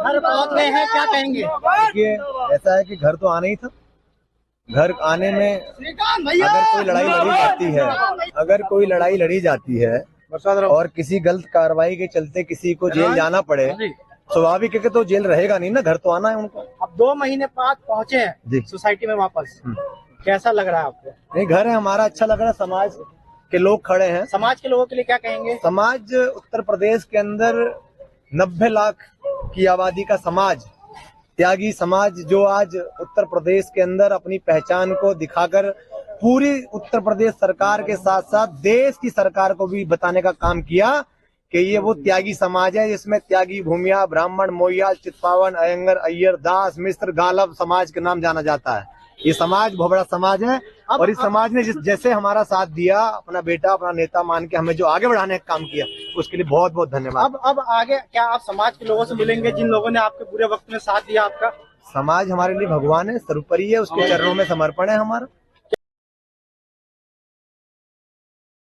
घर पहुंच गए हैं, क्या कहेंगे? देखिए, ऐसा है कि घर तो आना ही था। घर आने में अगर कोई लड़ाई लड़ी जाती है और किसी गलत कार्रवाई के चलते किसी को जेल जाना पड़े, स्वाभाविक है कि तो जेल रहेगा नहीं ना, घर तो आना है उनको। अब 2 महीने बाद पहुंचे हैं सोसाइटी में वापस, कैसा लग रहा है आपको? नहीं, घर है हमारा, अच्छा लग रहा है। समाज के लोग खड़े हैं। समाज के लोगों के लिए क्या कहेंगे? समाज उत्तर प्रदेश के अंदर 90 लाख की आबादी का समाज, त्यागी समाज, जो आज उत्तर प्रदेश के अंदर अपनी पहचान को दिखाकर पूरी उत्तर प्रदेश सरकार के साथ साथ देश की सरकार को भी बताने का काम किया कि ये वो त्यागी समाज है जिसमें त्यागी, भूमिया, ब्राह्मण, मोयाल, चित्पावन, अयंगर, अय्यर, दास, मिश्र, गालव समाज के नाम जाना जाता है। ये समाज बहुत बड़ा समाज है और इस समाज ने जैसे हमारा साथ दिया, अपना बेटा, अपना नेता मान के हमें जो आगे बढ़ाने का काम किया, उसके लिए बहुत बहुत धन्यवाद। अब आगे क्या आप समाज के लोगों से मिलेंगे जिन लोगों ने आपके बुरे वक्त में साथ दिया आपका? समाज हमारे लिए भगवान है, सर्वोपरि है, उसके चरणों में समर्पण है हमारा।